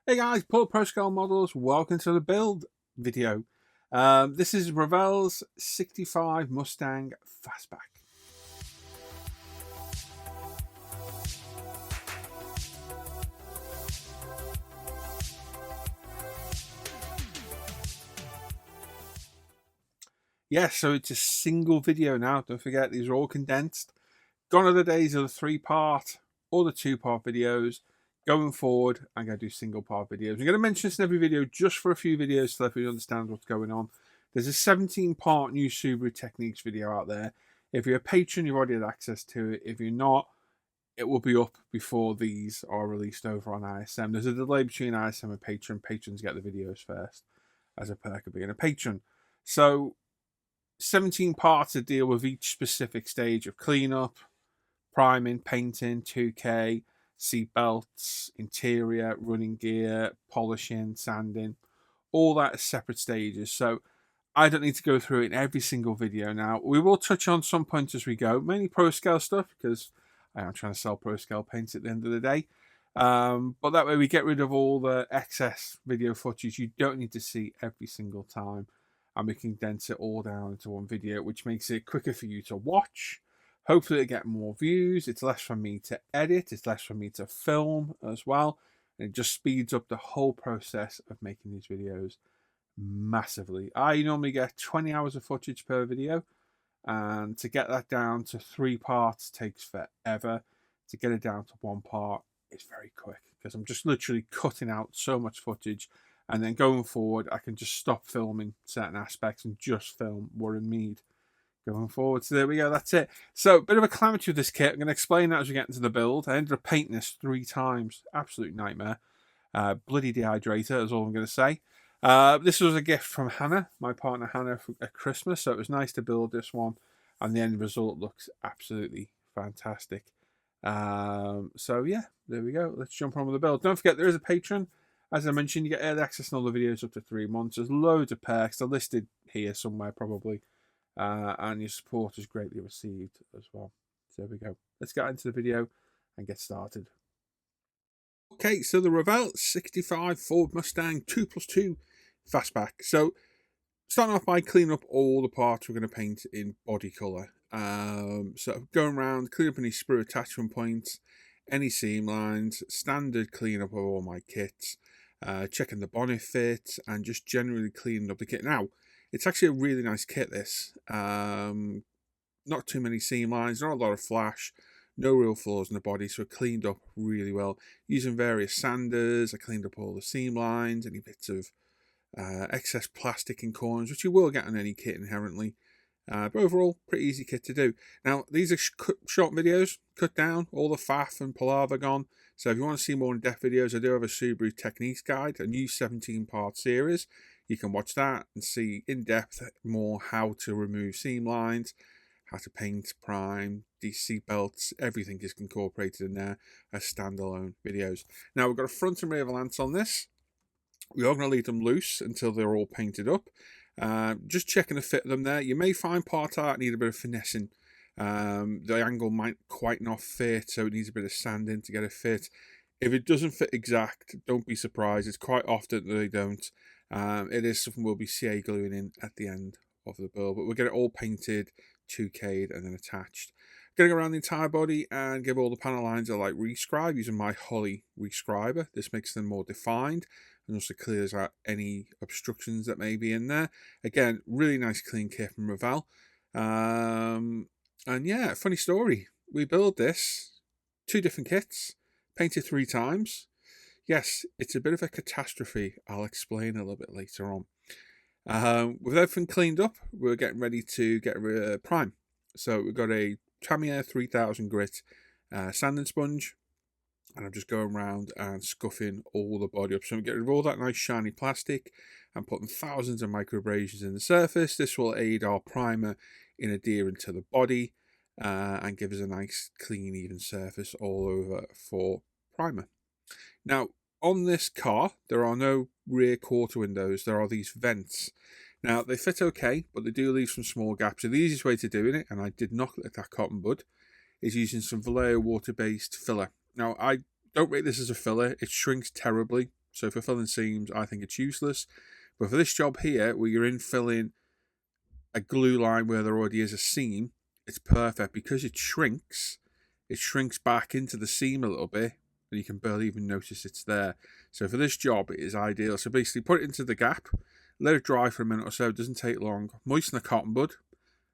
Hey guys, Paul Pro Scale Models, welcome to the build video. This is Revell's 65 Mustang Fastback. Yes, so it's a single video now, don't forget these are all condensed. Gone are the days of the 3-part or the 2-part videos. Going forward, I'm going to do single part videos. I'm going to mention this in every video just for a few videos so that everyone understands what's going on. There's a 17-part new Subaru Techniques video out there. If you're a patron, you've already had access to it. If you're not, it will be up before these are released over on ISM. There's a delay between ISM and patron. Patrons get the videos first as a perk of being a patron. So 17 parts to deal with each specific stage of cleanup, priming, painting, 2K, seat belts, interior, running gear, polishing, sanding, all that is separate stages. So I don't need to go through it in every single video now. We will touch on some points as we go, mainly pro scale stuff because I am trying to sell pro scale paints at the end of the day. But that way we get rid of all the excess video footage you don't need to see every single time. And we can condense it all down into one video, which makes it quicker for you to watch. Hopefully it get more views. It's less for me to edit. It's less for me to film as well. And it just speeds up the whole process of making these videos massively. I normally get 20 hours of footage per video. And to get that down to 3 parts takes forever. To get it down to 1 part is very quick. Because I'm just literally cutting out so much footage. And then going forward, I can just stop filming certain aspects and just film what I need going forward. So there we go, that's it. So, a bit of a calamity with this kit. I'm going to explain that as we get into the build. I ended up painting this 3 times. Absolute nightmare. Bloody dehydrator is all I'm going to say. This was a gift from Hannah, my partner Hannah, at Christmas. So it was nice to build this one. And the end result looks absolutely fantastic. So yeah, there we go. Let's jump on with the build. Don't forget, there is a Patreon. As I mentioned, you get early access on all the videos up to 3 months. There's loads of perks. They're listed here somewhere probably. And your support is greatly received as well. So there we go. Let's get into the video and get started. Okay, so the Revell 65 Ford Mustang 2+2 Fastback. So starting off by cleaning up all the parts we're going to paint in body colour. So going around, clean up any sprue attachment points, any seam lines, standard cleanup of all my kits, checking the bonnet fit, and just generally cleaning up the kit. Now, it's actually a really nice kit, this. Not too many seam lines, not a lot of flash, no real flaws in the body, so it cleaned up really well. Using various sanders, I cleaned up all the seam lines, any bits of excess plastic in corners, which you will get on any kit inherently. But overall, pretty easy kit to do. Now, these are short videos, cut down, all the faff and palaver gone. So if you want to see more in-depth videos, I do have a Subaru Techniques guide, a new 17-part series. You can watch that and see in-depth more how to remove seam lines, how to paint, prime, these seat belts, everything is incorporated in there as standalone videos. Now, we've got a front and rear valance on this. We are going to leave them loose until they're all painted up. Just checking the fit of them there. You may find part art need a bit of finessing. The angle might quite not fit, so it needs a bit of sanding to get it fit. If it doesn't fit exact, don't be surprised. It's quite often that they don't. It is something we'll be CA gluing in at the end of the build, but we'll get it all painted, 2K'd, and then attached. Going around the entire body and give all the panel lines a light rescribe using my Holly rescriber. This makes them more defined and also clears out any obstructions that may be in there. Again, really nice clean kit from Revell. And yeah, funny story. We build this, 2 different kits, painted 3 times. Yes, it's a bit of a catastrophe. I'll explain a little bit later on. With everything cleaned up, we're getting ready to get a prime. So we've got a Tamiya 3000 grit sanding sponge. And I'm just going around and scuffing all the body up. So I'm getting rid of all that nice shiny plastic and putting thousands of micro abrasions in the surface. This will aid our primer in adhering to the body and give us a nice, clean, even surface all over for primer. Now, on this car, there are no rear quarter windows. There are these vents. Now, they fit okay, but they do leave some small gaps. So the easiest way to doing it, and I did not let that cotton bud, is using some Vallejo water-based filler. Now, I don't rate this as a filler. It shrinks terribly. So for filling seams, I think it's useless. But for this job here, where you're infilling a glue line where there already is a seam, it's perfect because it shrinks back into the seam a little bit, and you can barely even notice it's there. So for this job, it is ideal. So basically, put it into the gap, let it dry for a minute or so. It doesn't take long. Moisten the cotton bud,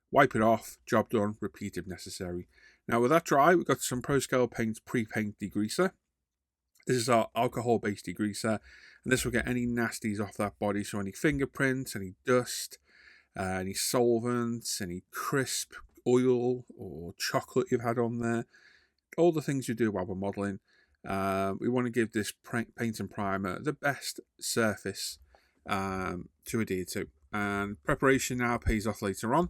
wipe it off, job done, repeat if necessary. Now with that dry, we've got some ProScale Paint pre-paint degreaser. This is our alcohol-based degreaser, and this will get any nasties off that body, so any fingerprints, any dust, any solvents, any crisp oil or chocolate you've had on there, all the things you do while we're modelling. We want to give this paint and primer the best surface to adhere to. And preparation now pays off later on.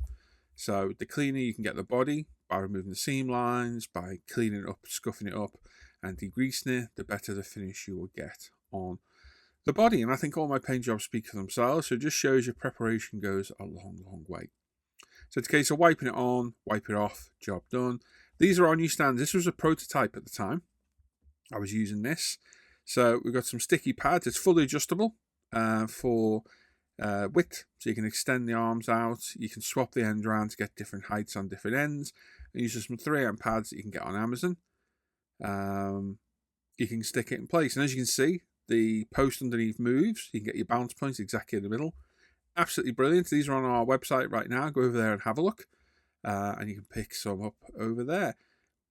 So the cleaner you can get the body by removing the seam lines, by cleaning it up, scuffing it up, and degreasing it, the better the finish you will get on the body. And I think all my paint jobs speak for themselves, so it just shows your preparation goes a long, long way. So it's a case of wiping it on, wipe it off, job done. These are our new stands. This was a prototype at the time. I was using this. So we've got some sticky pads. It's fully adjustable for width, so you can extend the arms out. You can swap the ends around to get different heights on different ends. And use some 3M pads that you can get on Amazon. You can stick it in place, and as you can see, the post underneath moves. You can get your bounce points exactly in the middle. Absolutely brilliant. These are on our website right now. Go over there and have a look, and you can pick some up over there.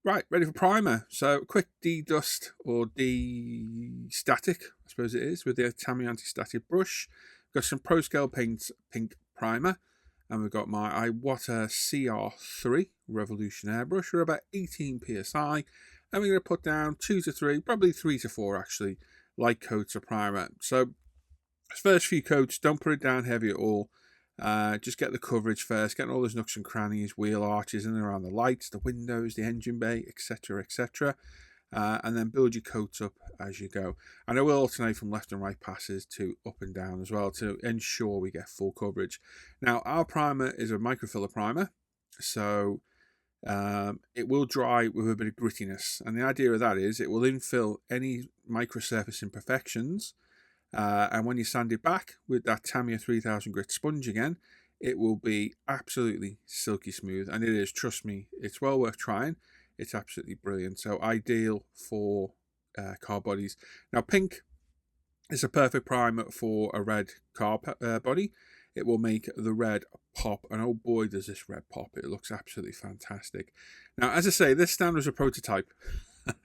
Right, ready for primer. So quick de-dust or de-static, I suppose it is, with the Tamiya anti-static brush. Got some ProScale Paint pink primer, and we've got my Iwata CR3 Revolution airbrush. We're about 18 psi. And we're going to put down 2 to 3, probably 3 to 4 actually, light coats of primer. So first few coats, don't put it down heavy at all. Just get the coverage first, getting all those nooks and crannies, wheel arches in and around the lights, the windows, the engine bay, etc, etc. And then build your coats up as you go. And I will alternate from left and right passes to up and down as well to ensure we get full coverage. Now our primer is a microfiller primer, so it will dry with a bit of grittiness, and the idea of that is it will infill any microsurface imperfections, and when you sand it back with that Tamiya 3000 grit sponge again, it will be absolutely silky smooth, and it is, trust me, it's well worth trying. It's absolutely brilliant. So ideal for car bodies. Now pink is a perfect primer for a red car body. It will make the red pop, and oh boy does this red pop. It looks absolutely fantastic. Now as I say, this stand was a prototype,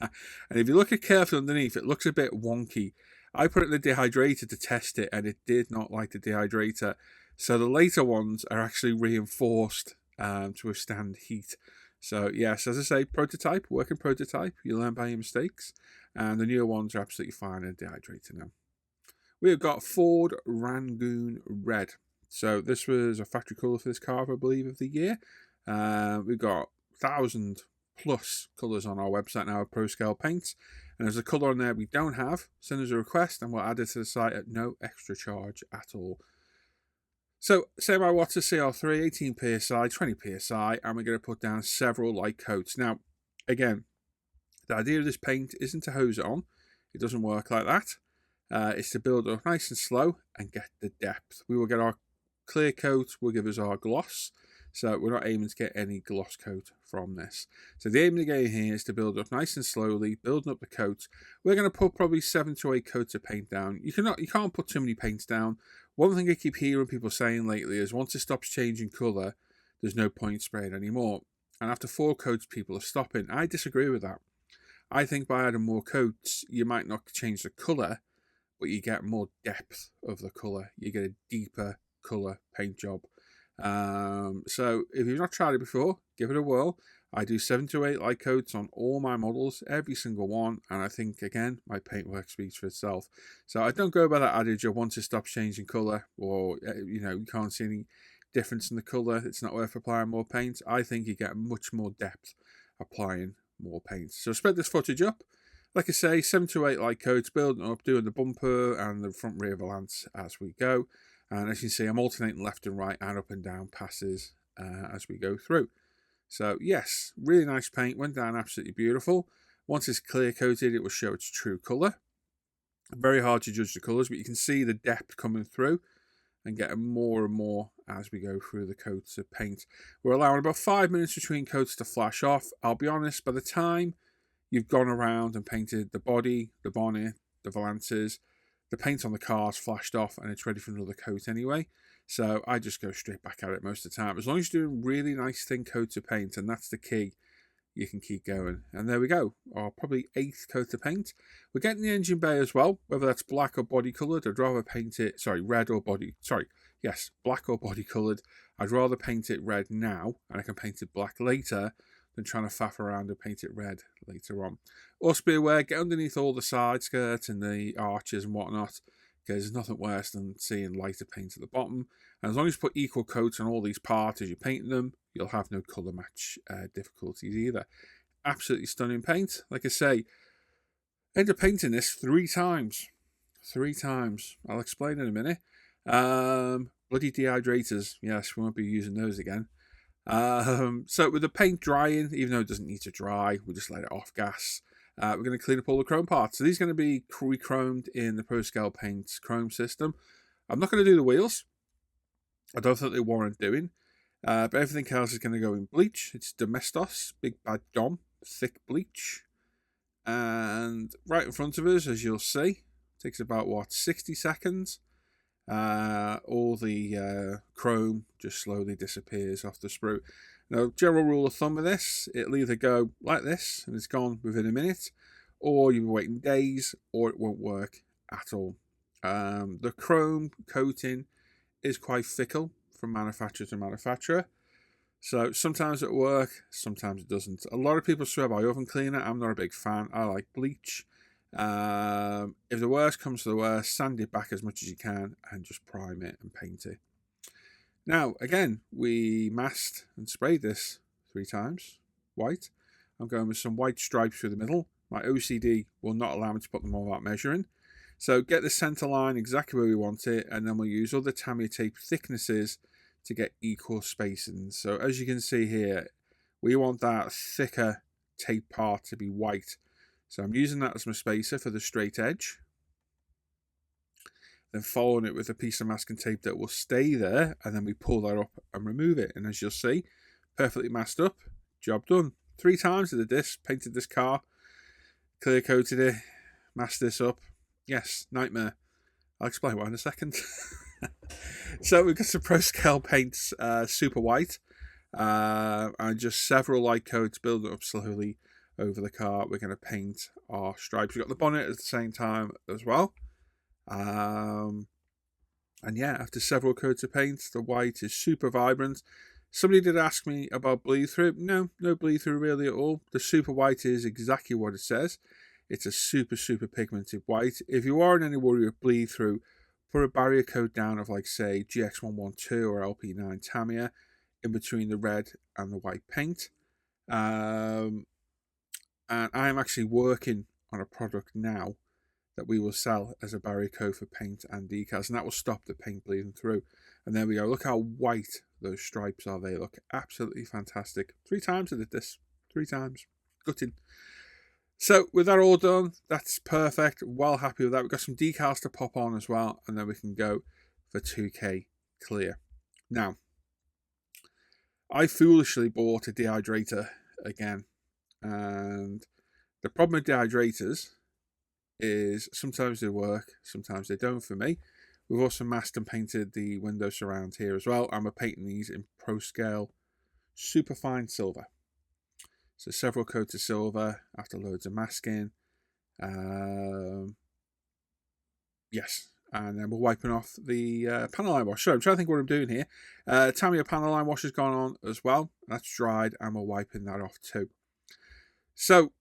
and if you look at carefully underneath, it looks a bit wonky. I put it in the dehydrator to test it, and it did not like the dehydrator. So the later ones are actually reinforced to withstand heat. So yes, as I say, prototype, working prototype, you learn by your mistakes, and the newer ones are absolutely fine in a dehydrator now. We have got Ford Rangoon Red. So this was a factory colour for this car, I believe, of the year. We've got 1,000+ colours on our website now of ProScale Paint. And there's a colour on there we don't have. Send us a request and we'll add it to the site at no extra charge at all. So same Iwata CR3, 18 psi, 20 psi, and we're going to put down several light coats. Now, again, the idea of this paint isn't to hose it on. It doesn't work like that. It's to build up nice and slow and get the depth. We will get our clear coat, will give us our gloss. So we're not aiming to get any gloss coat from this. So the aim of the game here is to build up nice and slowly, building up the coat. We're going to put probably 7 to 8 coats of paint down. You can't put too many paints down. One thing I keep hearing people saying lately is once it stops changing colour, there's no point spraying anymore. And after 4 coats, people are stopping. I disagree with that. I think by adding more coats, you might not change the colour, but you get more depth of the colour. You get a deeper colour paint job. So if you've not tried it before, give it a whirl. I do 7 to 8 light coats on all my models, every single one, and I think again my paintwork speaks for itself. So I don't go by that adage of once it stops changing colour, or you can't see any difference in the colour, it's not worth applying more paint. I think you get much more depth applying more paint. So spread this footage up. Like I say, 7 to 8 light coats, building up, doing the bumper and the front rear valance as we go. And as you can see, I'm alternating left and right and up and down passes as we go through. So yes, really nice paint, went down absolutely beautiful. Once it's clear coated, it will show its true colour. Very hard to judge the colours, but you can see the depth coming through and getting more and more as we go through the coats of paint. We're allowing about 5 minutes between coats to flash off. I'll be honest, by the time you've gone around and painted the body, the bonnet, the valances, the paint on the car's flashed off and it's ready for another coat anyway. So I just go straight back at it most of the time. As long as you're doing really nice thin coats of paint, and that's the key, you can keep going. And there we go, our probably 8th coat of paint. We're getting the engine bay as well, whether that's black or body coloured. I'd rather paint it, red or body, black or body coloured. I'd rather paint it red now, and I can paint it black later, than trying to faff around and paint it red later on. Also be aware, get underneath all the side skirts and the arches and whatnot, because there's nothing worse than seeing lighter paint at the bottom. And as long as you put equal coats on all these parts as you're painting them, you'll have no colour match difficulties either. Absolutely stunning paint. Like I say, I ended up painting this 3 times. 3 times. I'll explain in a minute. Bloody dehydrators. Yes, we won't be using those again. So with the paint drying, even though it doesn't need to dry, we just let it off gas. We're going to clean up all the chrome parts. So these are going to be re-chromed in the ProScale Paints chrome system. I'm not going to do the wheels. I don't think they warrant doing. But everything else is going to go in bleach. It's Domestos, Big Bad Dom, thick bleach. And right in front of us, as you'll see, takes about, 60 seconds. All the chrome just slowly disappears off the sprue. Now, general rule of thumb with this, it'll either go like this and it's gone within a minute, or you'll be waiting days, or it won't work at all. The chrome coating is quite fickle from manufacturer to manufacturer, so sometimes it'll work, sometimes it doesn't. A lot of people swear by oven cleaner. I'm not a big fan. I like bleach. If the worst comes to the worst, sand it back as much as you can and just prime it and paint it. Now, again, we masked and sprayed this 3 times, white. I'm going with some white stripes through the middle. My OCD will not allow me to put them all without measuring. So get the center line exactly where we want it, and then we'll use other Tamiya tape thicknesses to get equal spacing. So as you can see here, we want that thicker tape part to be white. So I'm using that as my spacer for the straight edge. Then following it with a piece of masking tape that will stay there, and then we pull that up and remove it. And as you'll see, perfectly masked up, job done. 3 times I did this, painted this car, clear coated it, masked this up. Yes, nightmare. I'll explain why in a second. So we've got some ProScale Paints Super White, and just several light coats building up slowly over the car. We're going to paint our stripes. We've got the bonnet at the same time as well. And yeah, after several coats of paint, the white is super vibrant. Somebody did ask me about bleed through. No bleed through really at all. The super white is exactly what it says. It's a super pigmented white. If you are in any worry of bleed through, put a barrier coat down of, like, say, GX112 or LP9 Tamiya in between the red and the white paint. And I am actually working on a product now that we will sell as a barrier coat for paint and decals, and that will stop the paint bleeding through. And there we go. Look how white those stripes are. They look absolutely fantastic. 3 times I did this. 3 times. Gutting. So with that all done, that's perfect. Well happy with that. We've got some decals to pop on as well, and then we can go for 2K clear. Now, I foolishly bought a dehydrator again, and the problem with dehydrators is sometimes they work, sometimes they don't for me. We've also masked and painted the window surround here as well, and we're painting these in ProScale Superfine Silver. So several coats of silver after loads of masking. Yes, and then we're wiping off the panel line wash. So I'm trying to think what I'm doing here. Tamiya panel line wash has gone on as well. That's dried, and we're wiping that off too. So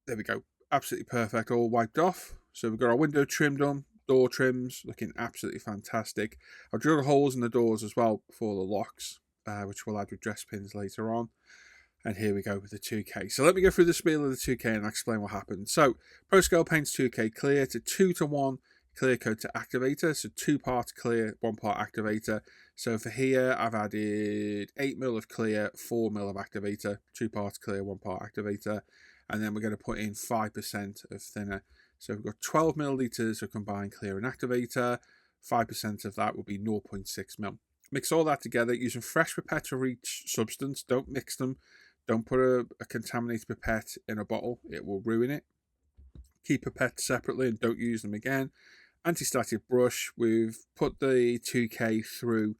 there we go. Absolutely perfect, all wiped off. So we've got our window trim done, door trims looking absolutely fantastic. I've drilled holes in the doors as well for the locks, which we'll add with dress pins later on. And here we go with the 2K. So let me go through the spiel of the 2K and explain what happened. So ProScale Paints 2K clear to 2:1 clear coat to activator. So 2 parts clear, 1 part activator. So for here, I've added 8mm of clear, 4mm of activator, 2 parts clear, 1 part activator. And then we're going to put in 5% of thinner. So we've got 12 millilitres of combined clear and activator. 5% of that will be 0.6 mil. Mix all that together using fresh pipette for each substance. Don't mix them. Don't put a contaminated pipette in a bottle. It will ruin it. Keep pipettes separately and don't use them again. Anti-static brush. We've put the 2K through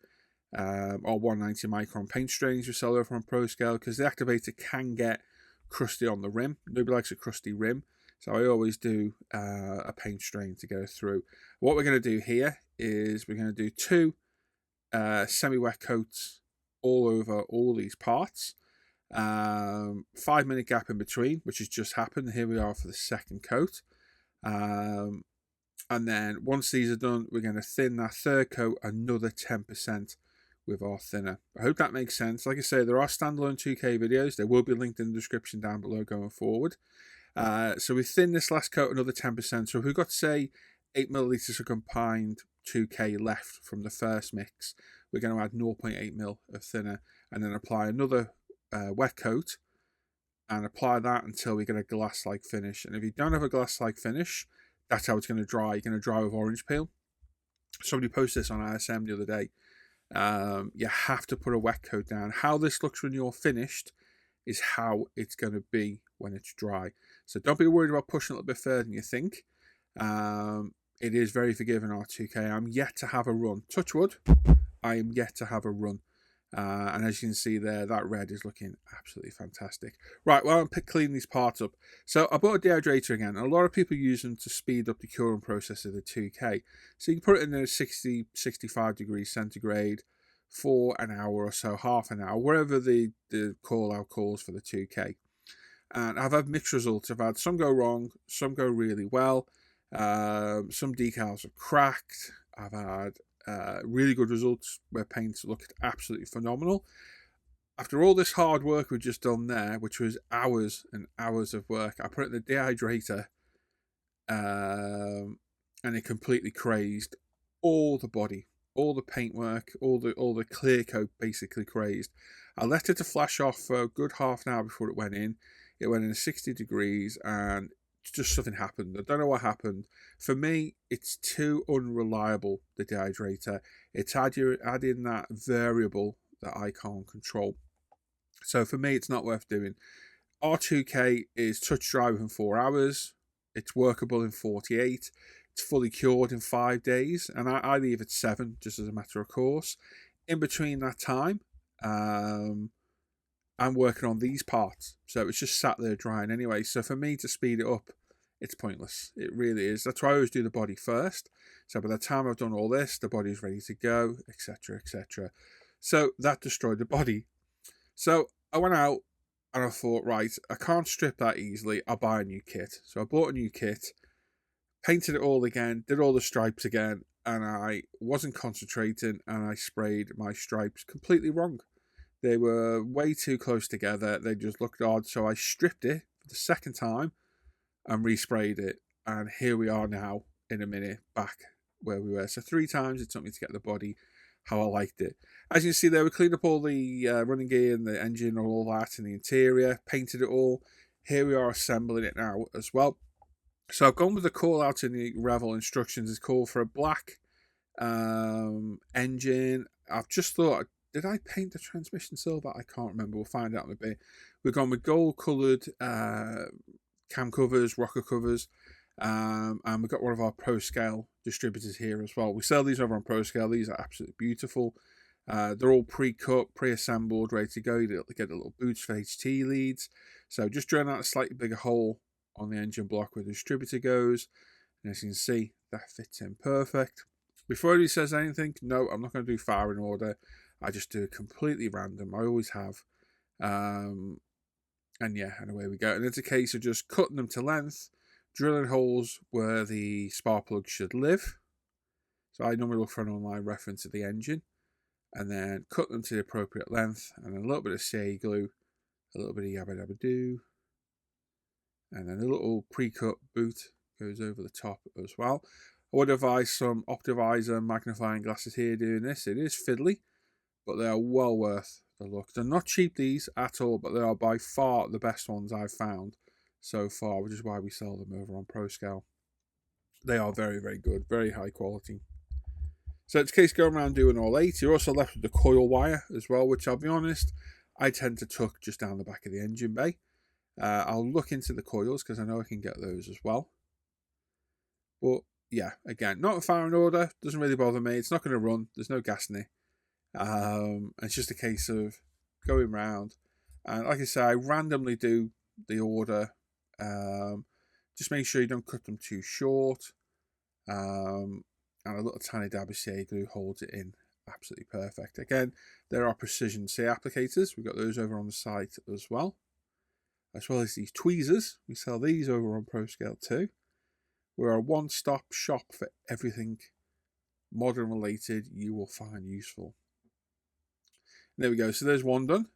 or 190 micron paint strains we sell over on ProScale, because the activator can get crusty on the rim. Nobody likes a crusty rim, so I always do a paint strain to go through. What we're going to do here is we're going to do 2 semi-wet coats all over all these parts. 5-minute gap in between, which has just happened. Here we are for the second coat. And then once these are done, we're going to thin that third coat another 10% with our thinner. I hope that makes sense. Like I say, there are standalone 2K videos. They will be linked in the description down below going forward. So we thin this last coat another 10%. So if we've got, say, 8 millilitres of combined 2K left from the first mix, we're going to add 0.8 mil of thinner and then apply another wet coat and apply that until we get a glass-like finish. And if you don't have a glass-like finish, that's how it's going to dry. You're going to dry with orange peel. Somebody posted this on ISM the other day. You have to put a wet coat down. How this looks when you're finished is how it's going to be when it's dry. So don't be worried about pushing a little bit further than you think. It is very forgiving, our 2K. I'm yet to have a run. Touch wood, I am yet to have a run. And as you can see there, that red is looking absolutely fantastic. Right, well, I'm cleaning these parts up. So I bought a dehydrator again. A lot of people use them to speed up the curing process of the 2K. So you can put it in 60, 65 degrees centigrade for an hour or so, half an hour, wherever the call-out calls for the 2K. And I've had mixed results. I've had some go wrong, some go really well. Some decals have cracked. I've had really good results where paints looked absolutely phenomenal. After all this hard work we've just done there, which was hours and hours of work, I put it in the dehydrator and it completely crazed all the body, all the paintwork, all the clear coat basically crazed. I left it to flash off for a good half an hour before it went in. It went in at 60 degrees and just something happened. I don't know what happened. For me, it's too unreliable, the dehydrator. It's adding that variable that I can't control. So for me, it's not worth doing. R2K is touch dry within 4 hours. It's workable in 48. It's fully cured in 5 days. And I leave it 7, just as a matter of course. In between that time, I'm working on these parts, so it's just sat there drying anyway. So for me to speed it up, it's pointless. It really is. That's why I always do the body first. So by the time I've done all this, the body's ready to go, etc., etc. So that destroyed the body. So I went out and I thought, right, I can't strip that easily. I'll buy a new kit. So I bought a new kit, painted it all again, did all the stripes again, and I wasn't concentrating, and I sprayed my stripes completely wrong. They were way too close together. They just looked odd. So I stripped it for the second time and resprayed it. And here we are now, in a minute, back where we were. So 3 times it took me to get the body how I liked it. As you can see there, we cleaned up all the running gear and the engine and all that in the interior, painted it all. Here we are assembling it now as well. So I've gone with the call out in the Revell instructions. It's called for a black engine. I've just thought, did I paint the transmission silver? I can't remember. We'll find out in a bit. We've gone with gold-coloured cam covers, rocker covers, and we've got one of our ProScale distributors here as well. We sell these over on ProScale. These are absolutely beautiful. They're all pre-cut, pre-assembled, ready to go. You get the little boots for HT leads. So just drilling out a slightly bigger hole on the engine block where the distributor goes. And as you can see, that fits in perfect. Before he says anything, no, I'm not going to do firing order. I just do it completely random. I always have. And yeah, and away we go. And it's a case of just cutting them to length, drilling holes where the spark plug should live. So I normally look for an online reference of the engine. And then cut them to the appropriate length. And a little bit of CA glue, a little bit of yabba dabba doo. And then a little pre-cut boot goes over the top as well. I would advise some Optivisor magnifying glasses here doing this. It is fiddly, but they are well worth the look. They're not cheap, these, at all, but they are by far the best ones I've found so far, which is why we sell them over on ProScale. They are very, very good, very high quality. So it's a case going around doing all 8. You're also left with the coil wire as well, which I'll be honest, I tend to tuck just down the back of the engine bay. I'll look into the coils because I know I can get those as well. But yeah, again, not a firing order. Doesn't really bother me. It's not going to run. There's no gas in it. It's just a case of going round. And like I say, I randomly do the order. Just make sure you don't cut them too short. And a little tiny dab of CA glue holds it in absolutely perfect. Again, there are precision CA applicators. We've got those over on the site as well as these tweezers. We sell these over on ProScale too. We're a one-stop shop for everything modern related you will find useful. And there we go. So there's one done.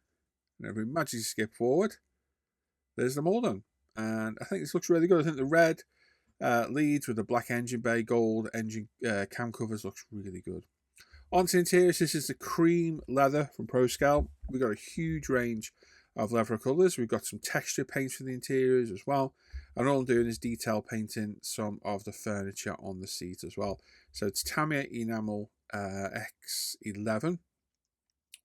And if we magically skip forward, there's them all done. And I think this looks really good. I think the red leads with the black engine bay, gold engine cam covers looks really good. Onto the interiors, this is the cream leather from ProScale. We've got a huge range of leather colours. We've got some texture paints for the interiors as well. And all I'm doing is detail painting some of the furniture on the seat as well. So it's Tamiya Enamel X11.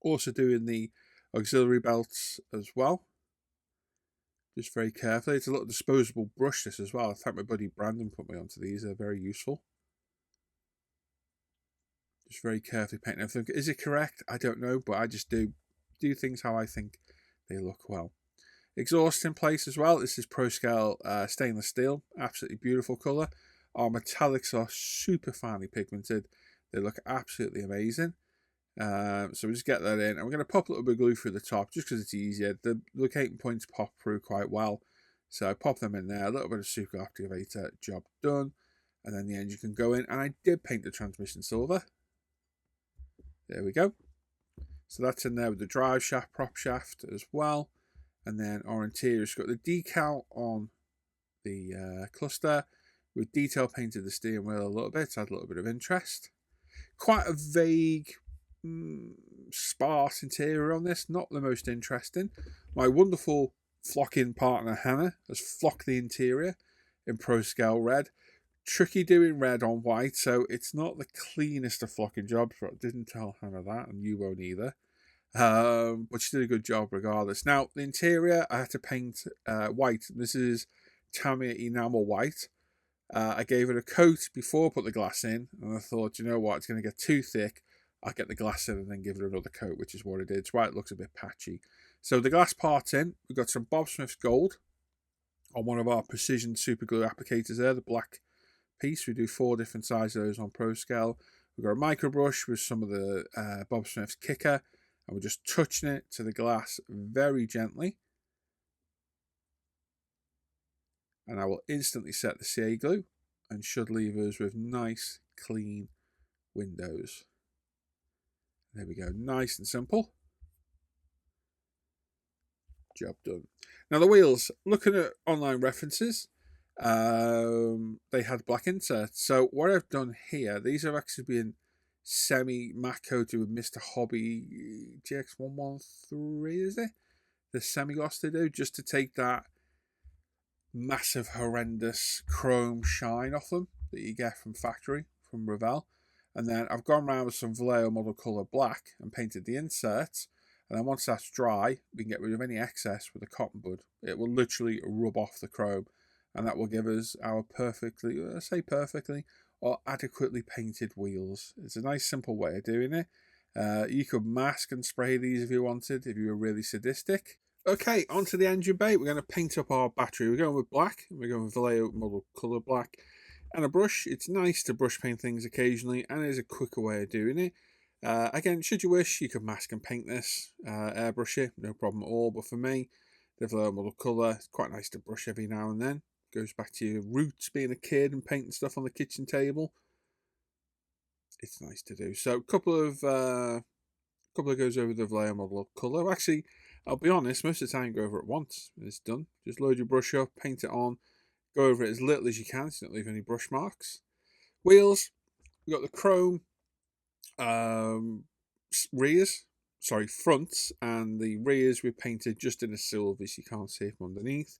Also doing the auxiliary belts as well. Just very carefully. It's a little disposable brush this as well. I think my buddy Brandon put me onto these. They're very useful. Just very carefully painting everything. Is it correct? I don't know, but I just do things how I think they look well. Exhaust in place as well. This is ProScale stainless steel. Absolutely beautiful colour. Our metallics are super finely pigmented. They look absolutely amazing. So we just get that in, and we're going to pop a little bit of glue through the top just because it's easier. The locating points pop through quite well, so I pop them in there. A little bit of super activator, job done, and then the engine can go in. And I did paint the transmission silver. There we go. So that's in there with the drive shaft, prop shaft as well, and then our interior's got the decal on the cluster. We've detail painted the steering wheel a little bit to add a little bit of interest. Quite a vague, sparse interior on this, not the most interesting. My wonderful flocking partner Hannah has flocked the interior in ProScale red. Tricky doing red on white, so it's not the cleanest of flocking jobs, but I didn't tell Hannah that, and you won't either. But she did a good job regardless. Now, the interior I had to paint white. This is Tamiya Enamel White. I gave it a coat before I put the glass in, and I thought, you know what, it's going to get too thick. I'll get the glass in and then give it another coat, which is what it did. It's why it looks a bit patchy. So the glass part's in. We've got some Bob Smith's gold on one of our precision super glue applicators there, the black piece. We do 4 different sizes of those on ProScale. We've got a micro brush with some of the Bob Smith's kicker, and we're just touching it to the glass very gently. And I will instantly set the CA glue and should leave us with nice, clean windows. There we go, nice and simple. Job done. Now the wheels, looking at online references, they had black inserts. So what I've done here, these have actually been semi-matte coated with Mr. Hobby GX113, is it? The semi-gloss they do, just to take that massive, horrendous chrome shine off them that you get from factory, from Revell. And then I've gone around with some Vallejo model colour black and painted the inserts. And then once that's dry, we can get rid of any excess with a cotton bud. It will literally rub off the chrome, and that will give us our perfectly, or adequately painted wheels. It's a nice simple way of doing it. You could mask and spray these if you wanted, if you were really sadistic. Okay, onto the engine bay. We're going to paint up our battery. We're going with black. We're going with Vallejo model colour black. And a brush. It's nice to brush paint things occasionally, and it is a quicker way of doing it. Again, should you wish, you could mask and paint this, airbrush it, no problem at all. But for me, the Vallejo model colour, it's quite nice to brush every now and then. Goes back to your roots, being a kid and painting stuff on the kitchen table. It's nice to do. So a couple of goes over the Vallejo model colour. Actually, I'll be honest, most of the time go over it once and it's done. Just load your brush up, paint it on, go over it as little as you can so you don't leave any brush marks. Wheels, we've got the chrome fronts, and the rears we've painted just in a silver so you can't see them underneath.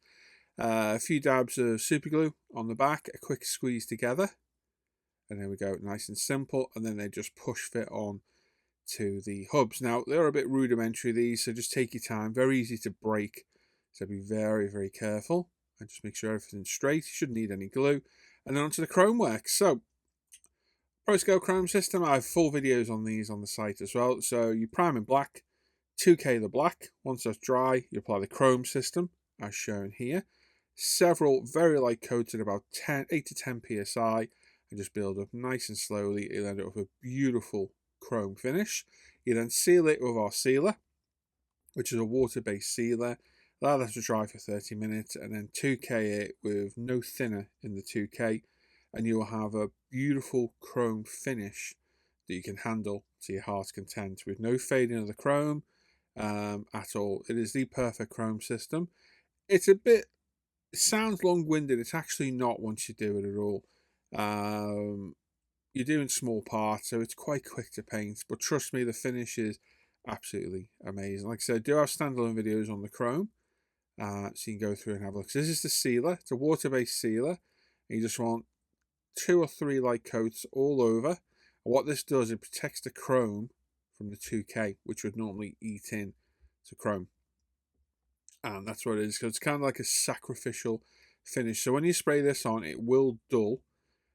A few dabs of super glue on the back, a quick squeeze together, and there we go, nice and simple. And then they just push fit on to the hubs. Now they're a bit rudimentary, these, so just take your time. Very easy to break, so be very, very careful and just make sure everything's straight. You shouldn't need any glue. And then onto the chrome work. So ProScale chrome system, I have full videos on these on the site as well. So you prime in black, 2K the black. Once that's dry, you apply the chrome system as shown here. Several very light coats at about 8 to 10 psi, and just build up nice and slowly. You'll end up with a beautiful chrome finish. You then seal it with our sealer, which is a water-based sealer. Allow that to dry for 30 minutes, and then 2K it with no thinner in the 2K, and you'll have a beautiful chrome finish that you can handle to your heart's content with no fading of the chrome at all. It is the perfect chrome system. It sounds long-winded. It's actually not once you do it at all. You're doing small parts, so it's quite quick to paint, but trust me, the finish is absolutely amazing. Like I said, I do have standalone videos on the chrome, so you can go through and have a look. So this is the sealer. It's a water-based sealer, and you just want 2 or 3 light coats all over. And what this does, it protects the chrome from the 2K, which would normally eat in to chrome. And that's what it is, because it's kind of like a sacrificial finish. So when you spray this on, it will dull,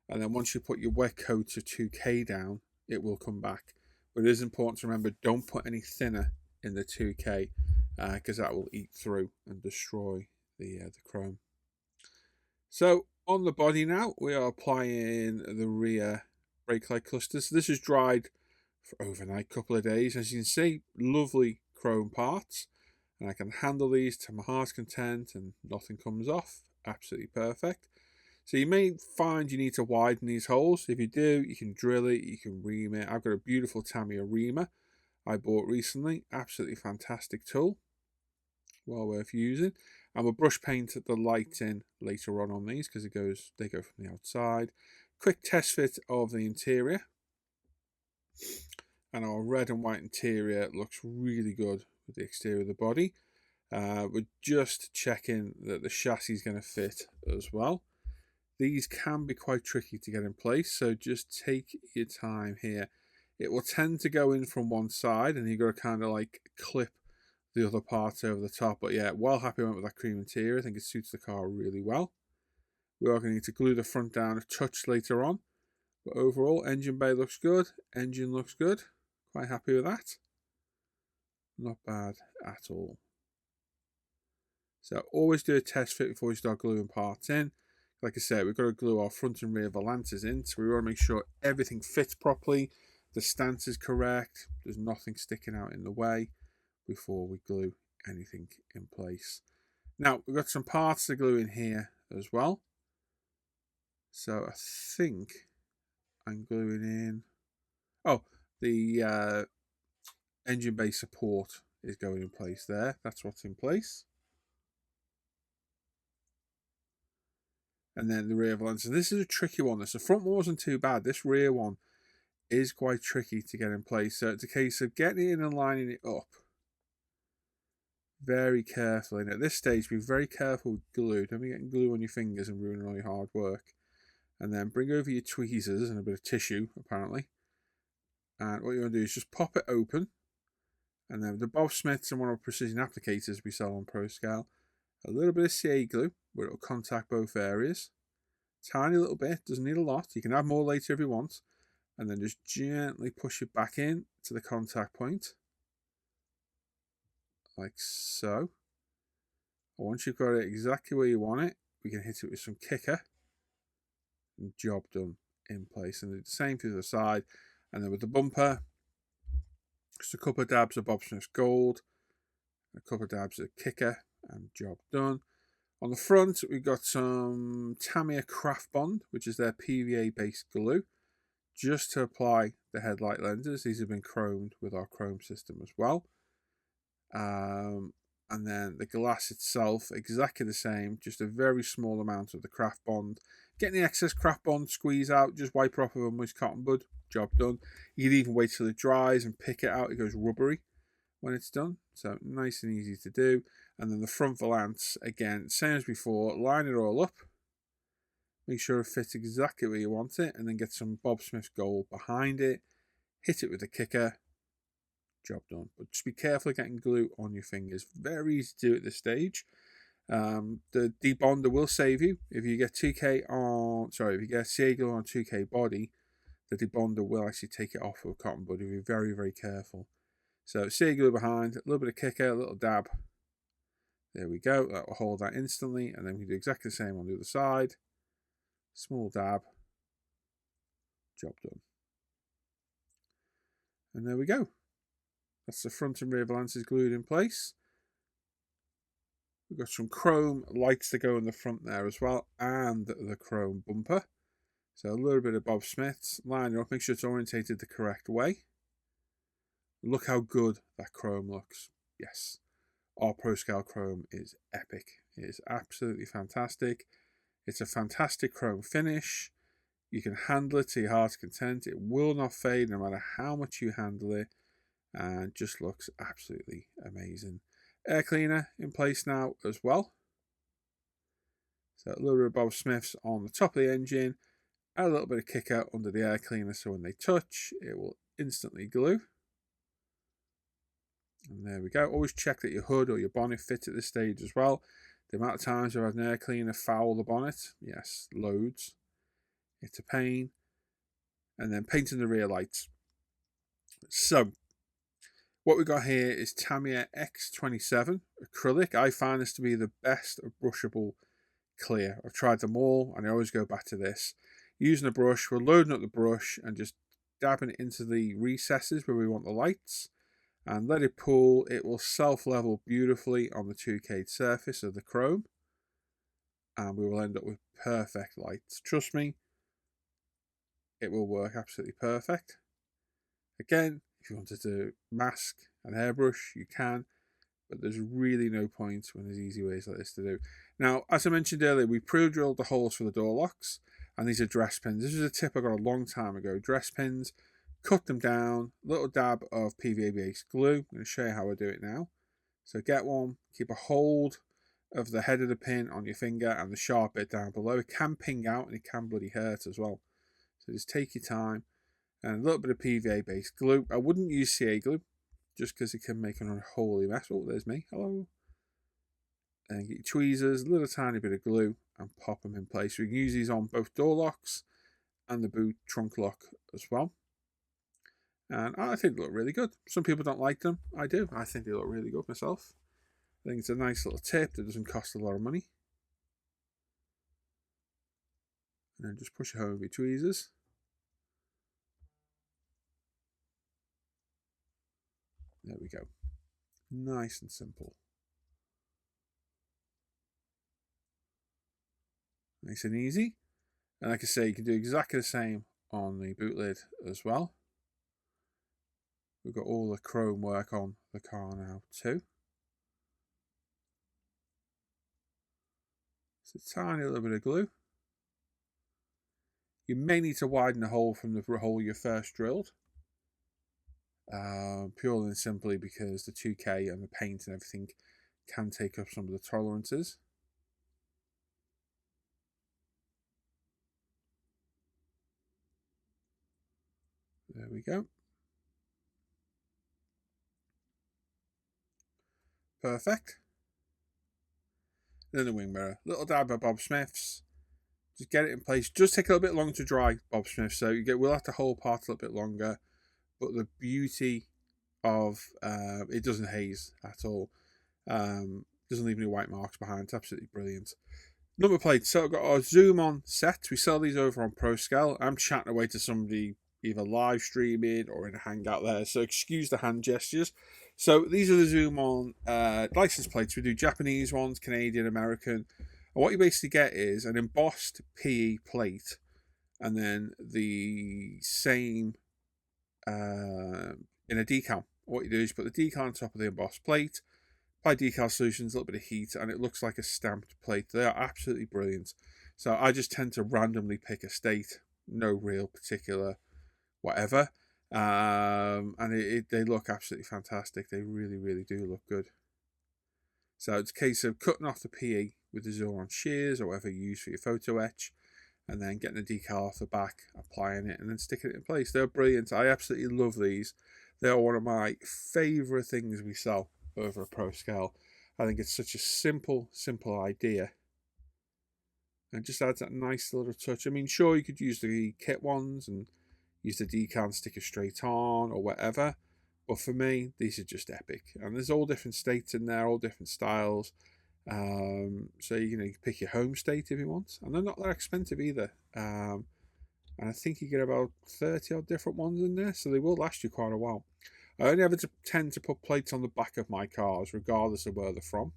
and then once you put your wet coat to 2K down, it will come back. But it is important to remember, don't put any thinner in the 2K, because that will eat through and destroy the chrome. So on the body now, we are applying the rear brake light clusters. So this is dried for overnight, couple of days. As you can see, lovely chrome parts. And I can handle these to my heart's content and nothing comes off. Absolutely perfect. So you may find you need to widen these holes. If you do, you can drill it, you can ream it. I've got a beautiful Tamiya reamer I bought recently. Absolutely fantastic tool. Well worth using. And we'll brush paint the light in later on these, because they go from the outside. Quick test fit of the interior. And our red and white interior looks really good with the exterior of the body. We're just checking that the chassis is going to fit as well. These can be quite tricky to get in place, so just take your time here. It will tend to go in from one side, and you've got to kind of like clip the other parts over the top. But yeah, well happy I went with that cream interior. I think it suits the car really well. We are going to need to glue the front down a touch later on. But overall, engine bay looks good. Engine looks good. Quite happy with that. Not bad at all. So always do a test fit before you start gluing parts in. Like I said, we've got to glue our front and rear valances in, so we want to make sure everything fits properly, the stance is correct, there's nothing sticking out in the way before we glue anything in place. Now, we've got some parts to glue in here as well. So I think I'm gluing in... Oh, the engine bay support is going in place there. That's what's in place. And then the rear valance. And this is a tricky one. The front one wasn't too bad. This rear one is quite tricky to get in place. So it's a case of getting it in and lining it up very carefully. And at this stage, be very careful with glue. Don't be getting glue on your fingers and ruining all your hard work. And then bring over your tweezers and a bit of tissue, apparently. And what you want to do is just pop it open. And then with the Bob Smiths and one of the precision applicators we sell on ProScale, a little bit of CA glue where it will contact both areas. Tiny little bit, doesn't need a lot. You can add more later if you want. And then just gently push it back in to the contact point. Like so. And once you've got it exactly where you want it, we can hit it with some kicker. And job done in place. And do the same to the side. And then with the bumper, just a couple of dabs of Bob Smith's Gold. A couple of dabs of kicker. And job done. On the front, we've got some Tamiya Craft Bond, which is their PVA-based glue, just to apply the headlight lenses. These have been chromed with our chrome system as well. And then the glass itself, exactly the same, just a very small amount of the Craft Bond. Getting the excess Craft Bond squeeze out, just wipe it off with a moist cotton bud, job done. You can even wait till it dries and pick it out, it goes rubbery. when it's done. So nice and easy to do. And then the front valance, again, same as before, line it all up. Make sure it fits exactly where you want it, and then get some Bob Smith's gold behind it. Hit it with a kicker. Job done. But just be careful of getting glue on your fingers. Very easy to do at this stage. The debonder will save you. If you get 2K on, if you get CA glue on 2K body, the debonder will actually take it off with a cotton bud. Be very, very careful. So CA glue behind, a little bit of kicker, a little dab. There we go. That will hold that instantly, and then we do exactly the same on the other side. Small dab. Job done. And there we go. That's the front and rear valances glued in place. We've got some chrome lights to go in the front there as well, and the chrome bumper. So a little bit of Bob Smith's. Line it up, make sure it's orientated the correct way. Look how good that chrome looks. Yes, our Pro Scale chrome is epic. It is absolutely fantastic. It's a fantastic chrome finish. You can handle it to your heart's content. It will not fade no matter how much you handle it. And just looks absolutely amazing. Air cleaner in place now as well. So a little bit of Bob Smith's on the top of the engine. Add a little bit of kicker under the air cleaner so when they touch, it will instantly glue. And there we go. Always check that your hood or your bonnet fits at this stage as well. The amount of times I've had an air cleaner foul the bonnet, yes, loads. It's a pain. And then painting the rear lights. So, what we got here is Tamiya X27 acrylic. I find this to be the best of brushable clear. I've tried them all, and I always go back to this. Using a brush, we're loading up the brush and just dabbing it into the recesses where we want the lights. And let it pull. It will self-level beautifully on the 2K surface of the chrome. And we will end up with perfect lights. Trust me, it will work absolutely perfect. Again, if you wanted to mask and airbrush, you can. But there's really no point when there's easy ways like this to do. Now, as I mentioned earlier, we pre-drilled the holes for the door locks. And these are dress pins. This is a tip I got a long time ago. Dress pins. Cut them down, little dab of PVA-based glue. I'm going to show you how I do it now. So get one, keep a hold of the head of the pin on your finger and the sharp bit down below. It can ping out and it can bloody hurt as well. So just take your time and a little bit of PVA-based glue. I wouldn't use CA glue just because it can make an unholy mess. Oh, there's me. Hello. And get your tweezers, a little tiny bit of glue and pop them in place. We can use these on both door locks and the boot trunk lock as well. And I think they look really good. Some people don't like them. I do. I think they look really good myself. I think it's a nice little tip that doesn't cost a lot of money. And then just push it home with your tweezers. There we go. Nice and simple. Nice and easy. And like I say, you can do exactly the same on the boot lid as well. We've got all the chrome work on the car now too. It's a tiny little bit of glue. You may need to widen the hole from the hole you first drilled. Purely and simply because the 2K and the paint and everything can take up some of the tolerances. There we go. Perfect. Then the wing mirror. Little dab of Bob Smith's. Just get it in place. Just take a little bit longer to dry, Bob Smith. So we'll have to hold part a little bit longer. But the beauty of it doesn't haze at all. Doesn't leave any white marks behind. It's absolutely brilliant. Number plates. So I've got our zoom on sets. We sell these over on Pro Scale. I'm chatting away to somebody either live streaming or in a hangout there. So excuse the hand gestures. So these are the zoom on license plates. We do Japanese ones, Canadian, American. And what you basically get is an embossed PE plate and then the same in a decal. What you do is put the decal on top of the embossed plate, apply decal solutions, a little bit of heat, and it looks like a stamped plate. They are absolutely brilliant. So I just tend to randomly pick a state, no real particular whatever. And they look absolutely fantastic. They really do look good. So it's a case of cutting off the PE with the Zoron shears or whatever you use for your photo etch, and then getting the decal off the back, applying it, and then sticking it in place. They're brilliant. I absolutely love these. They're one of my favourite things we sell over a pro scale. I think it's such a simple idea, and just adds that nice little touch. I mean, sure, you could use the kit ones and use the decal and stick it straight on or whatever, but for me, these are just epic. And there's all different states in there, all different styles. So you can pick your home state if you want, and they're not that expensive either. And I think you get about 30 odd different ones in there, so they will last you quite a while. I only ever tend to put plates on the back of my cars, regardless of where they're from.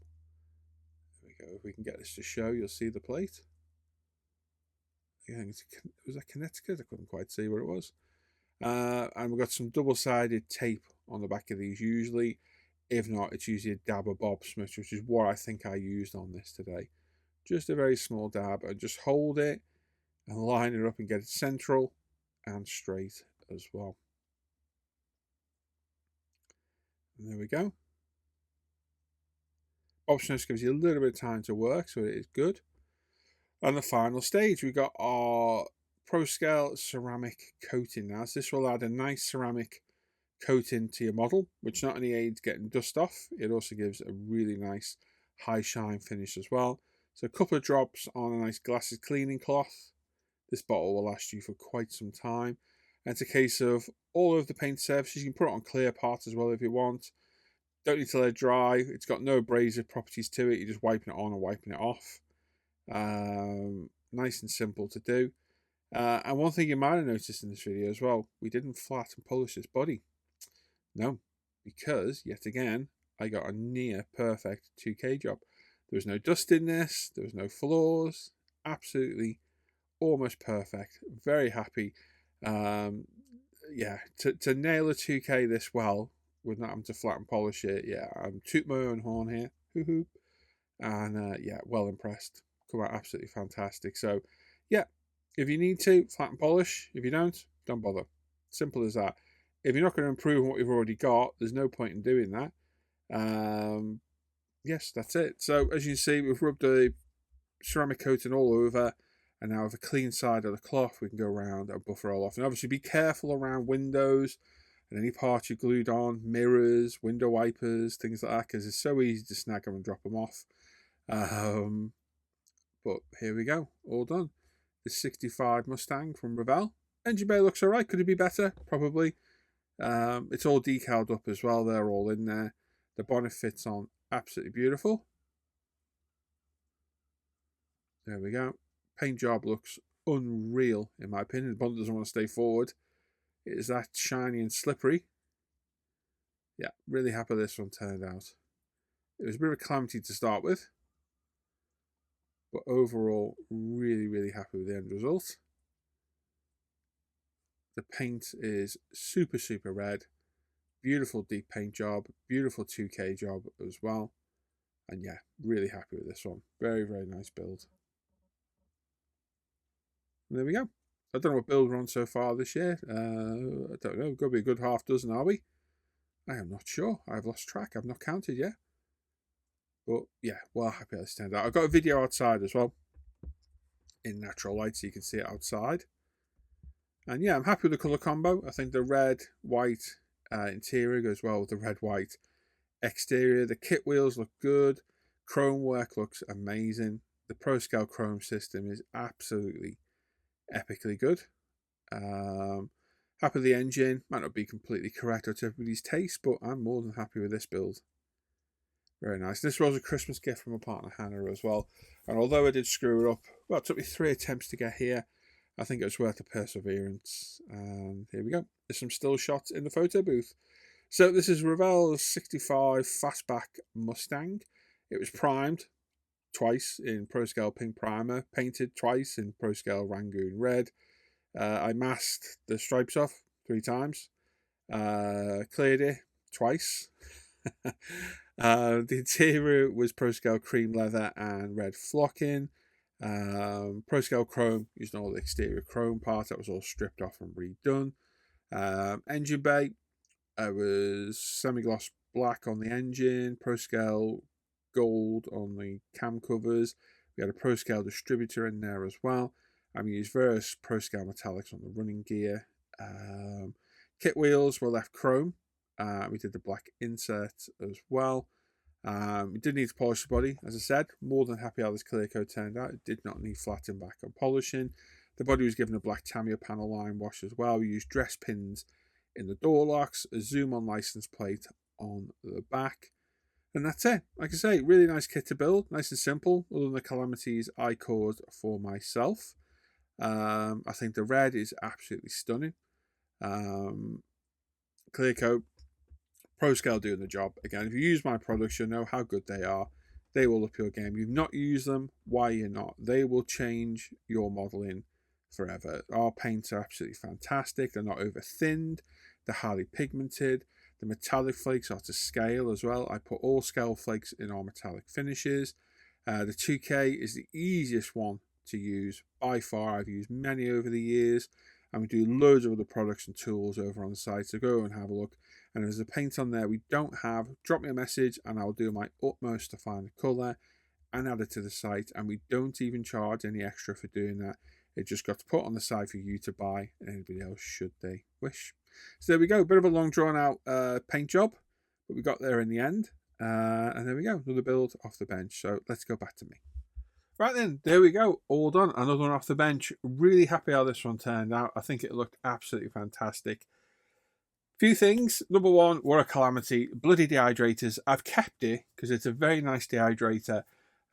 There we go. If we can get this to show, you'll see the plate. I think was that Connecticut? I couldn't quite see where it was. And we've got some double-sided tape on the back of these usually. If not, it's usually a dab of Bob Smith, which is what I think I used on this today. Just a very small dab, and just hold it and line it up and get it central and straight as well. And there we go. Bob Smith gives you a little bit of time to work, so it is good. On the final stage, we've got our Pro Scale ceramic coating now. So this will add a nice ceramic coating to your model, which not only aids getting dust off, it also gives a really nice high shine finish as well. So a couple of drops on a nice glasses cleaning cloth. This bottle will last you for quite some time. And it's a case of all of the paint surfaces. You can put it on clear parts as well if you want. Don't need to let it dry. It's got no abrasive properties to it. You're just wiping it on and wiping it off. Nice and simple to do. And one thing you might have noticed in this video as well, we didn't flat and polish this body. No, because yet again, I got a near perfect 2K job. There was no dust in this, there was no flaws, absolutely almost perfect. Very happy. Yeah, to nail a 2K this well with not having to flat and polish it, yeah, I'm toot my own horn here. Hoo-hoo. And yeah, well impressed. Come out absolutely fantastic. So yeah, if you need to, flat and polish. If you don't bother. Simple as that. If you're not going to improve on what you've already got, there's no point in doing that. Yes, that's it. So as you can see, we've rubbed the ceramic coating all over, and now with a clean side of the cloth, we can go around and buff it all off. And obviously be careful around windows and any parts you glued on, mirrors, window wipers, things like that, because it's so easy to snag them and drop them off. But here we go, all done. The 65 Mustang from Revell. Engine bay looks alright. Could it be better? Probably. It's all decaled up as well. They're all in there. The bonnet fits on absolutely beautiful. There we go. Paint job looks unreal in my opinion. The bonnet doesn't want to stay forward. It is that shiny and slippery. Yeah, really happy this one turned out. It was a bit of a calamity to start with, but overall really happy with the end result. The paint is super red. Beautiful deep paint job, beautiful 2K job as well. And yeah, really happy with this one. Very nice build. And there we go. I don't know what build we're on so far this year. I don't know. Got to be a good half dozen, are we? I am not sure. I've lost track. I've not counted yet. But yeah, well happy how this turned out. I've got a video outside as well in natural light, so you can see it outside. And yeah, I'm happy with the colour combo. I think the red, white interior goes well with the red, white exterior. The kit wheels look good. Chrome work looks amazing. The Pro Scale Chrome system is absolutely epically good. Happy with the engine. Might not be completely correct to everybody's taste, but I'm more than happy with this build. Very nice. This was a Christmas gift from my partner Hannah as well. And although I did screw it up, well, it took me 3 attempts to get here. I think it was worth the perseverance. And here we go. There's some still shots in the photo booth. So this is Revell's 65 Fastback Mustang. It was primed twice in Pro Scale Pink Primer, painted twice in Pro Scale Rangoon Red. I masked the stripes off 3 times, cleared it twice. The interior was Pro Scale Cream Leather and Red Flocking. Pro Scale Chrome, using all the exterior chrome part that was all stripped off and redone. Engine bay, was semi-gloss black on the engine, Pro Scale gold on the cam covers. We had a Pro Scale distributor in there as well. And we used various Pro Scale metallics on the running gear. Kit wheels were left chrome. We did the black insert as well. We did need to polish the body, as I said. More than happy how this clear coat turned out. It did not need flattening back or polishing. The body was given a black Tamiya panel line wash as well. We used dress pins in the door locks, a zoom on license plate on the back. And that's it. Like I say, really nice kit to build. Nice and simple, other than the calamities I caused for myself. I think the red is absolutely stunning. Clear coat, Pro Scale doing the job. Again, if you use my products, you'll know how good they are. They will up your game. You've not used them, why you're not? They will change your modelling forever. Our paints are absolutely fantastic. They're not over thinned. They're highly pigmented. The metallic flakes are to scale as well. I put all scale flakes in our metallic finishes. The 2K is the easiest one to use by far. I've used many over the years, and we do loads of other products and tools over on the site, so go and have a look. And there's a paint on there we don't have, drop me a message and I'll do my utmost to find the colour and add it to the site. And we don't even charge any extra for doing that. It just got to put on the site for you to buy, and anybody else should they wish. So there we go, bit of a long drawn out paint job, but we got there in the end. And there we go, another build off the bench. So let's go back to me. Right then, there we go, all done. Another one off the bench. Really happy how this one turned out. I think it looked absolutely fantastic. Few things. Number one, what a Calamity. Bloody dehydrators. I've kept it because it's a very nice dehydrator.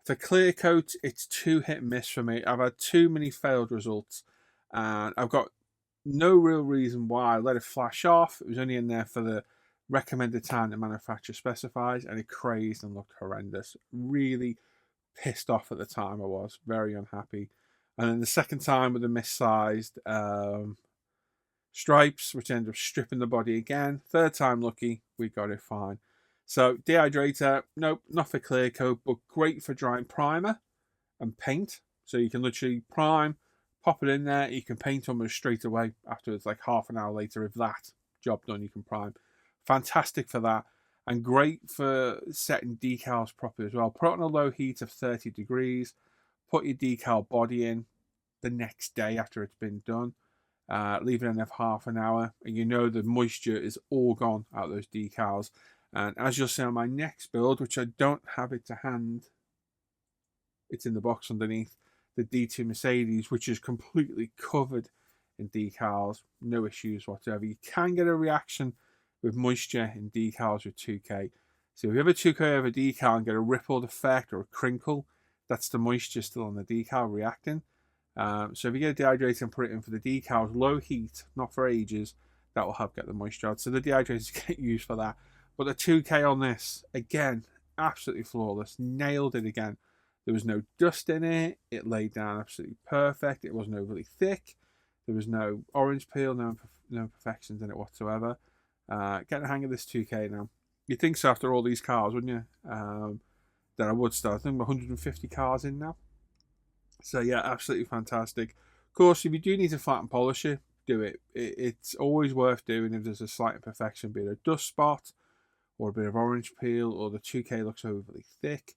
For clear coat, it's too hit and miss for me. I've had too many failed results, and I've got no real reason why I let it flash off. It was only in there for the recommended time the manufacturer specifies, and it crazed and looked horrendous. Really pissed off at the time. I was very unhappy. And then the second time with the missized stripes, which ended up stripping the body again. Third time lucky, we got it fine. So dehydrator, nope, not for clear coat, but great for drying primer and paint. So you can literally prime, pop it in there, you can paint almost straight away afterwards, like half an hour later. If that job done, you can prime. Fantastic for that, and great for setting decals properly as well. Put it on a low heat of 30 degrees, put your decal body in the next day after it's been done. Leave it in there for half an hour, and you know the moisture is all gone out of those decals. And as you'll see on my next build, which I don't have it to hand, it's in the box underneath, the D2 Mercedes, which is completely covered in decals, no issues whatsoever. You can get a reaction with moisture in decals with 2K. So if you have a 2K over decal and get a rippled effect or a crinkle, that's the moisture still on the decal reacting. So if you get a dehydrator and put it in for the decals, low heat, not for ages, that will help get the moisture out. So the dehydrators get used for that. But the 2K on this, again, absolutely flawless. Nailed it again. There was no dust in it. It laid down absolutely perfect. It wasn't overly thick. There was no orange peel, no imperfections in it whatsoever. Get the hang of this 2K now. You'd think so after all these cars, wouldn't you? That I would start. I think 150 cars in now. So yeah, absolutely fantastic. Of course, if you do need to flatten polish it, do it. It's always worth doing if there's a slight imperfection, be it a dust spot or a bit of orange peel, or the 2K looks overly thick.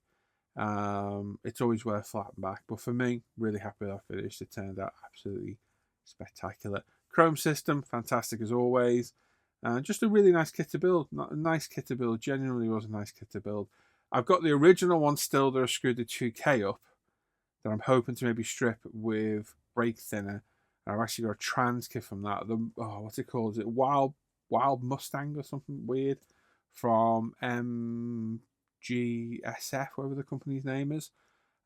It's always worth flattening back. But for me, really happy with that finish. It turned out absolutely spectacular. Chrome system, fantastic as always. Just a really nice kit to build. Not a nice kit to build. Genuinely was a nice kit to build. I've got the original one still that I screwed the 2K up, that I'm hoping to maybe strip with brake thinner. And I've actually got a trans kit from that. What's it called? Is it Wild Mustang or something weird? From MGSF, whatever the company's name is.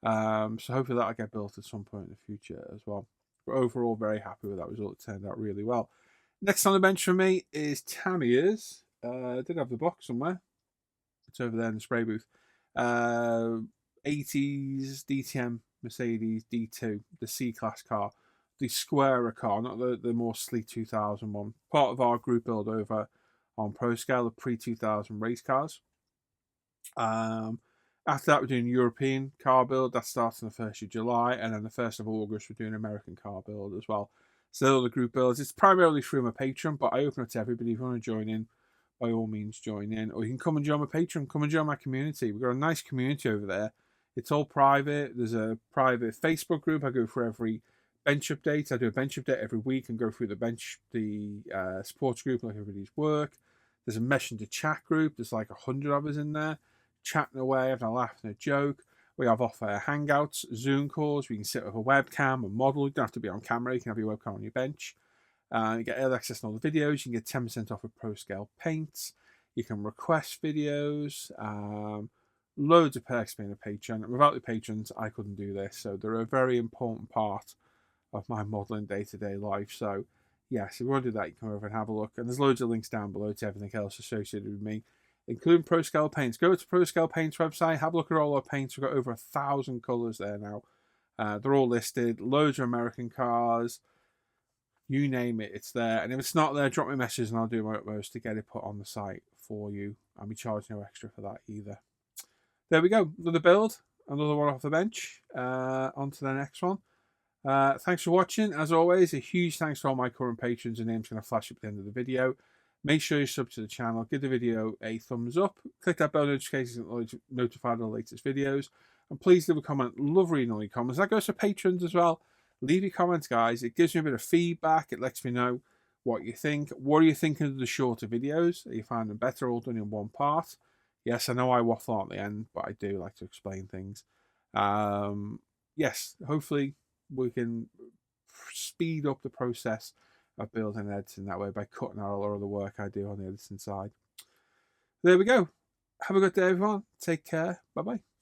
So hopefully that'll get built at some point in the future as well. But overall, very happy with that result. It turned out really well. Next on the bench for me is Tamiya's. I did have the box somewhere. It's over there in the spray booth. 80s DTM Mercedes D2, the C-Class car. The squarer car, not the more sleek 2000 one. Part of our group build over on Pro Scale of pre-2000 race cars. After that, we're doing European car build. That starts on the 1st of July, and then the 1st of August, we're doing American car build as well. So the group builds. It's primarily through my Patreon, but I open it to everybody. If you want to join in, by all means join in. Or you can come and join my Patreon, come and join my community. We've got a nice community over there. It's all private. There's a private Facebook group. I go for every bench update. I do a bench update every week and go through the sports group, like everybody's work. There's a Messenger chat group. There's like 100 of us in there, chatting away, having a laugh and a joke. We have off-air hangouts, Zoom calls. We can sit with a webcam and model. You don't have to be on camera. You can have your webcam on your bench. You get early access to all the videos. You can get 10% off of Pro Scale paints. You can request videos. Loads of perks being a patron. And without the patrons, I couldn't do this. So they're a very important part of my modelling day-to-day life. So yes, if you want to do that, you can come over and have a look. And there's loads of links down below to everything else associated with me, including Pro Scale paints. Go to Pro Scale paints website, have a look at all our paints. We've got over 1,000 colours there now. They're all listed. Loads of American cars. You name it, it's there. And if it's not there, drop me a message and I'll do my utmost to get it put on the site for you. I'll be charging no extra for that either. There we go. Another build. Another one off the bench. On to the next one. Thanks for watching. As always, a huge thanks to all my current patrons. Your name's going to flash up at the end of the video. Make sure you sub to the channel. Give the video a thumbs up. Click that bell notification to get notified of the latest videos. And please leave a comment. Love reading all your comments. That goes for patrons as well. Leave your comments, guys. It gives me a bit of feedback. It lets me know what you think. What are you thinking of the shorter videos? Are you finding them better all done in one part? Yes, I know I waffle at the end, but I do like to explain things. Yes, hopefully we can speed up the process of building and editing that way by cutting out a lot of the work I do on the editing side. There we go. Have a good day, everyone. Take care. Bye-bye.